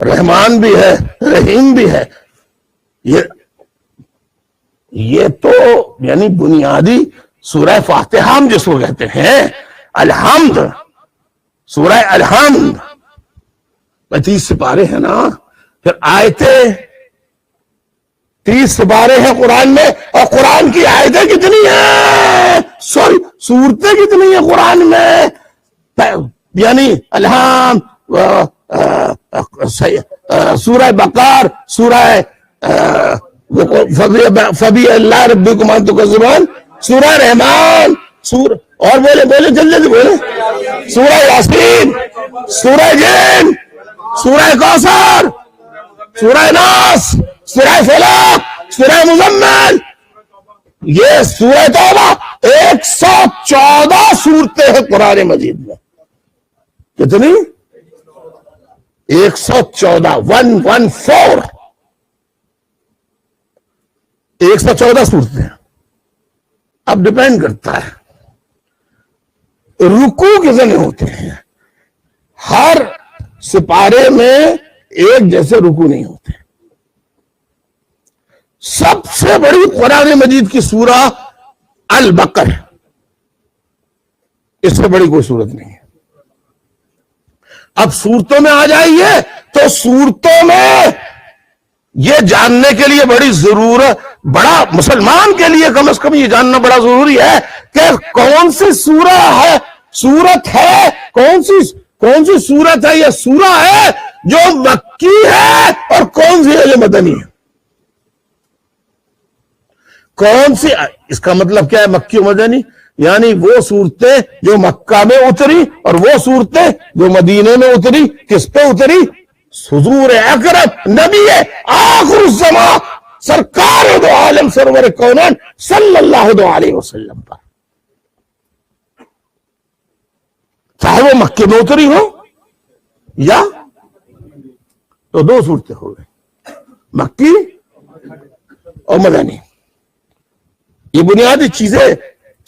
رحمان بھی ہے، رحیم بھی ہے. یہ تو یعنی بنیادی سورہ فاتحہ ہم جس کو کہتے ہیں الحمد، سورہ الحمد 25 سپارے ہیں نا، پھر آیتیں 30 سپارے ہیں قرآن میں، اور قرآن کی آیتیں کتنی ہیں، سورتیں کتنی ہیں قرآن میں، یعنی الحمد، سورہ بقر، سورہ فبی اللہ ربکم ان تکذبان، سورہ رحمان، اور بولے جلدی بولے، سورہ یاسین، سورہ جن، سورہ کوثر، سورہ ناس، سورہ فلق، سورہ مزمل، یہ سورہ توبہ 114 سورتیں ہیں قرآن مجید میں. کتنی؟ 114، 114 114 صورتیں. اب ڈیپینڈ کرتا ہے رکوع کتنے ہوتے ہیں. ہر سپارے میں ایک جیسے رکوع نہیں ہوتے. سب سے بڑی قرآن مجید کی سورہ البقرہ، اس سے بڑی کوئی صورت نہیں ہے. اب صورتوں میں آ جائیے تو صورتوں میں یہ جاننے کے لیے بڑی ضرورت، بڑا مسلمان کے لیے کم از کم یہ جاننا بڑا ضروری ہے کہ کون سی سورہ ہے، سورت ہے، کون سی سورت ہے یا سورہ ہے جو مکی ہے، اور کون سی ہے جو مدنی ہے. کون سی، اس کا مطلب کیا ہے مکی و مدنی؟ یعنی وہ صورتیں جو مکہ میں اتری اور وہ صورتیں جو مدینے میں اتری. کس پہ اتری؟ حضور اکرم نبی آخر الزمان سرکار دو عالم سرور کونین صلی اللہ علیہ وسلم پر. چاہے وہ مکے میں اتری ہو یا تو دو صورتیں ہو گئی، مکی اور مدنی. یہ بنیادی چیزیں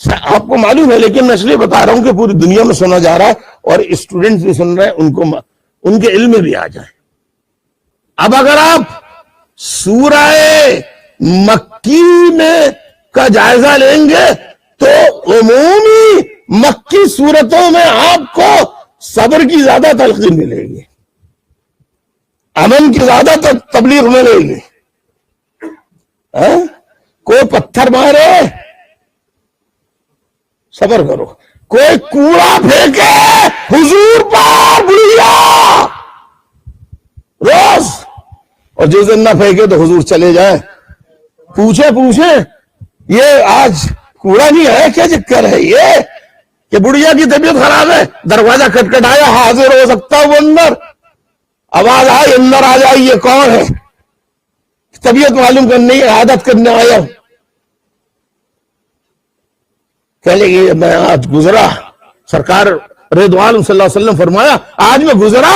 آپ کو معلوم ہے، لیکن میں اس لیے بتا رہا ہوں کہ پوری دنیا میں سنا جا رہا ہے اور اسٹوڈنٹس بھی سن رہے ہیں، ان کے علم میں بھی آ جائے. اب اگر آپ سورہ مکی میں کا جائزہ لیں گے تو عمومی مکی صورتوں میں آپ کو صبر کی زیادہ تلقین ملے گی، امن کی زیادہ تبلیغ ملے گی. کوئی پتھر مارے صبر کرو، کوئی کوڑا پھینکے حضور پر بڑھیا روز، اور جس دن نہ پھینکے تو حضور چلے جائیں. پوچھے یہ آج کوڑا نہیں ہے، کیا چکر ہے یہ کہ بڑھیا کی طبیعت خراب ہے، دروازہ کھٹکھٹایا، حاضر ہو سکتا ہے وہ اندر، آواز آئی اندر آ جائیے، کون ہے؟ طبیعت معلوم کرنے، عادت کرنے آیا. کہہ لے میں آج گزرا، سرکار رضوان صلی اللہ علیہ وسلم فرمایا آج میں گزرا،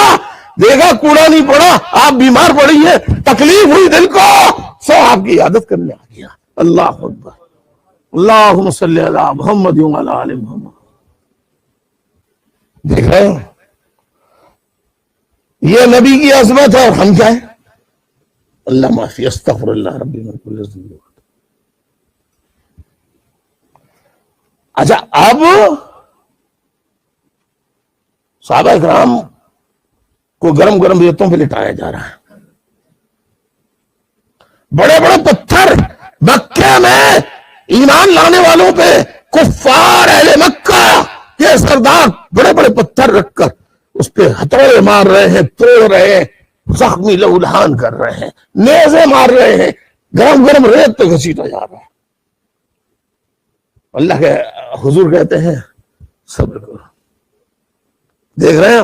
دیکھا کوڑا نہیں پڑا، آپ بیمار پڑی ہے، تکلیف ہوئی دل کو، سو آپ کی عادت کرنے آ گیا. اللہ اکبر، اللہم صلی علی محمد وعلی آل محمد. دیکھ رہے ہو یہ نبی کی عظمت ہے، اور ہم کیا ہے؟ اللہ معافی، استغفر اللہ ربی من کل ذنب. اچھا، اب صحابہ اکرام کو گرم گرم ریتوں پہ لٹایا جا رہا ہے، بڑے بڑے پتھر مکے میں ایمان لانے والوں پہ، کفار اہل مکہ کے سردار بڑے بڑے پتھر رکھ کر اس پہ ہتھوڑے مار رہے ہیں، توڑ رہے ہیں، زخمی لہولہان کر رہے ہیں، نیزے مار رہے ہیں، گرم گرم ریت پہ گھسیٹا جا رہا ہے. اللہ کے حضور کہتے ہیں صبر کرو. دیکھ رہے ہیں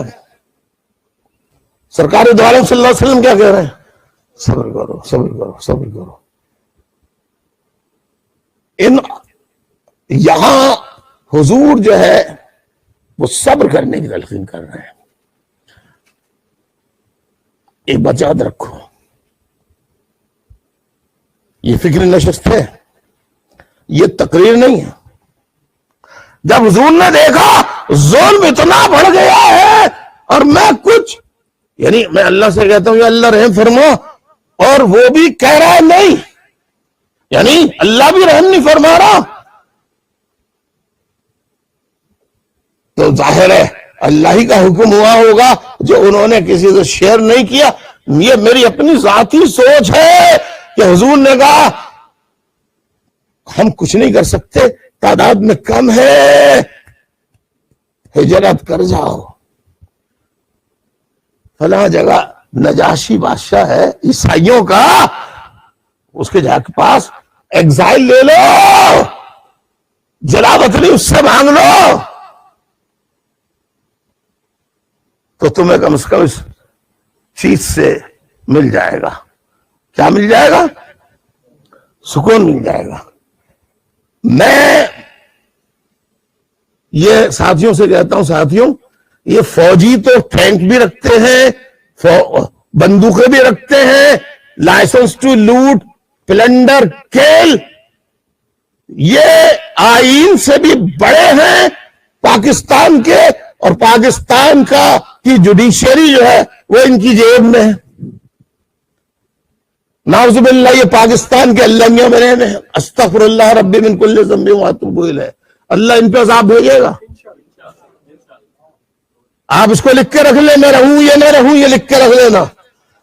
سرکار دو عالم صلی اللہ علیہ وسلم کیا کہہ رہے ہیں؟ صبر کرو، صبر کرو، صبر کرو. یہاں حضور جو ہے وہ صبر کرنے کی تلقین کر رہے ہیں. ایک بات یاد رکھو، یہ فکر نشست ہے، یہ تقریر نہیں ہے. جب حضور نے دیکھا ظلم اتنا بڑھ گیا ہے اور میں کچھ یعنی میں اللہ سے کہتا ہوں یا اللہ رحم فرما، اور وہ بھی کہہ رہا ہے نہیں، یعنی اللہ بھی رحم نہیں فرما رہا، تو ظاہر ہے اللہ ہی کا حکم ہوا ہوگا جو انہوں نے کسی سے شیئر نہیں کیا۔ یہ میری اپنی ذاتی سوچ ہے کہ حضور نے کہا ہم کچھ نہیں کر سکتے، تعداد میں کم ہے، ہجرت کر جاؤ۔ فلاں جگہ نجاشی بادشاہ ہے عیسائیوں کا، اس کے جا کے پاس ایگزائل لے لو، جلا وطنی اس سے مانگ لو، تو تمہیں کم از کم اس چیز سے مل جائے گا۔ کیا مل جائے گا؟ سکون مل جائے گا۔ میں یہ ساتھیوں سے کہتا ہوں، ساتھیوں یہ فوجی تو ٹینک بھی رکھتے ہیں، بندوقیں بھی رکھتے ہیں، لائسنس ٹو لوٹ، پلنڈر، کیل، یہ آئین سے بھی بڑے ہیں پاکستان کے، اور پاکستان کی جوڈیشری جو ہے وہ ان کی جیب میں ہے۔ نعوذ باللہ یہ پاکستان کے اللہیوں میں رہنے ہیں۔ استغفر اللہ ربی من کل ذنب واتوب الیہ، اللہ ان پہ عذاب بھیجے گا۔ آپ اس کو لکھ کے رکھ لیں، میں رہوں یا نہ رہوں، یہ لکھ کے رکھ لینا،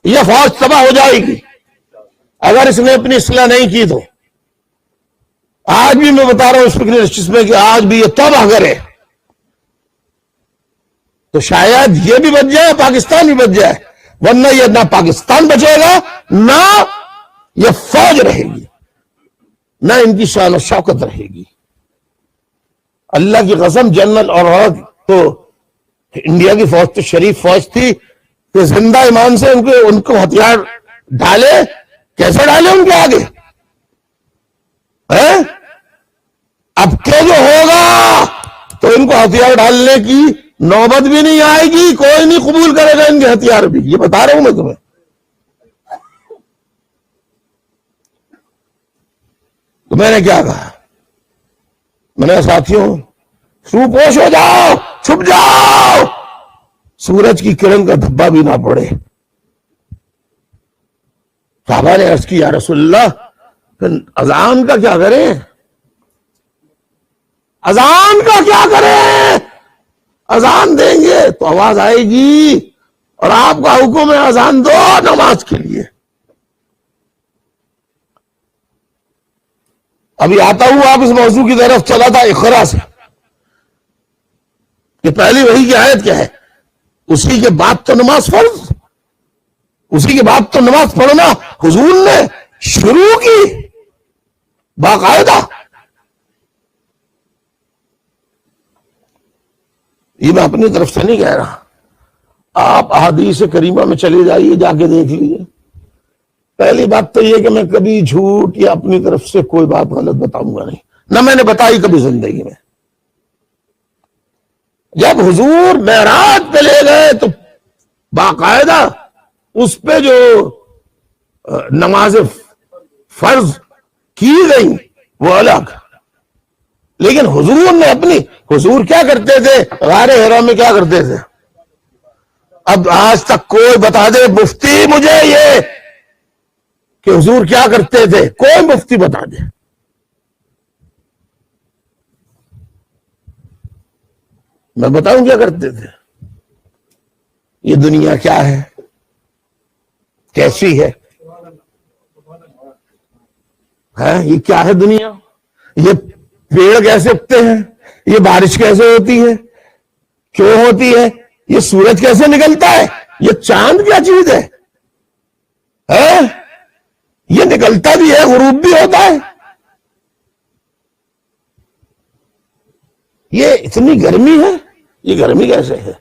یہ فوج تباہ ہو جائے گی اگر اس نے اپنی اصلاح نہیں کی تو۔ آج بھی میں بتا رہا ہوں اس فکری نشست میں کہ آج بھی یہ توبہ کرے تو شاید یہ بھی بچ جائے، پاکستان بھی بچ جائے، ورنہ یہ نہ پاکستان بچے گا، نہ یہ فوج رہے گی، نہ ان کی شان و شوکت رہے گی۔ اللہ کی قسم، جنرل اور تو انڈیا کی فوج تو شریف فوج تھی کہ زندہ ایمان سے ان کو ہتھیار ڈالے، کیسے ڈالے ان کے آگے؟ اب کے جو ہوگا تو ان کو ہتھیار ڈالنے کی نوبت بھی نہیں آئے گی، کوئی نہیں قبول کرے گا ان کے ہتھیار بھی، یہ بتا رہا ہوں میں تمہیں۔ تو میں نے کیا کہا؟ میں نے ساتھیوں روپوش ہو جاؤ، چھپ جاؤ، سورج کی کرن کا دھبا بھی نہ پڑے۔ صحابہ نے عرض کی یا رسول اللہ پھر اذان کا کیا کریں؟ اذان کا کیا کریں؟ اذان دیں گے تو آواز آئے گی، اور آپ کا حکم ہے اذان دو نماز کے لیے۔ ابھی آتا ہوں آپ اس موضوع کی طرف چلا تھا اقرا سے کہ پہلی وحی کی آیت کیا ہے؟ اسی کے بعد تو نماز فرض، اسی کے بعد تو نماز پڑھنا حضور نے شروع کی باقاعدہ۔ یہ میں اپنی طرف سے نہیں کہہ رہا، آپ احادیث کریمہ میں چلے جائیے، جا کے دیکھ لیجیے۔ پہلی بات تو یہ کہ میں کبھی جھوٹ یا اپنی طرف سے کوئی بات غلط بتاؤں گا نہیں، نہ میں نے بتائی کبھی زندگی میں۔ جب حضور معراج پہ لے گئے تو باقاعدہ اس پہ جو نماز فرض کی گئی وہ الگ، لیکن حضور نے حضور کیا کرتے تھے؟ غار حرا میں کیا کرتے تھے؟ اب آج تک کوئی بتا دے مفتی مجھے یہ کہ حضور کیا کرتے تھے، کوئی مفتی بتا دے۔ میں بتاؤں کیا کرتے تھے؟ یہ دنیا کیا ہے، کیسی ہے؟ یہ کیا ہے دنیا؟ یہ پیڑ کیسے اگتے ہیں؟ یہ بارش کیسے ہوتی ہے؟ کیوں ہوتی ہے؟ یہ سورج کیسے نکلتا ہے؟ یہ چاند کیا چیز ہے؟ یہ نکلتا بھی ہے، غروب بھی ہوتا ہے۔ یہ اتنی گرمی ہے، یہ گرمی کیسے ہے؟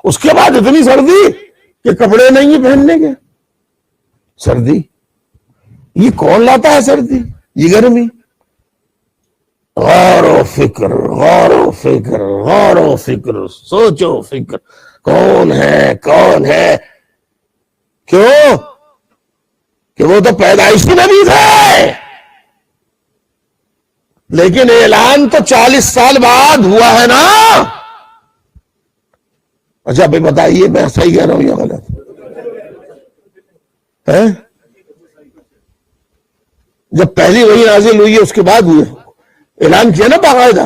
اس کے بعد اتنی سردی کہ کپڑے نہیں ہیں پہننے کے۔ سردی یہ کون لاتا ہے؟ سردی یہ گرمی۔ غور و فکر، غور و فکر، غور و فکر، سوچو فکر، کون ہے کون ہے؟ کیوں کہ وہ تو پیدائشی نبی تھے، لیکن اعلان تو 40 سال بعد ہوا ہے نا۔ اچھا بھائی بتائیے میں صحیح کہہ رہا ہوں یا غلط؟ ہے؟ جب پہلی وحی نازل ہوئی ہے اس کے بعد ہوئے اعلان کیا نا باقاعدہ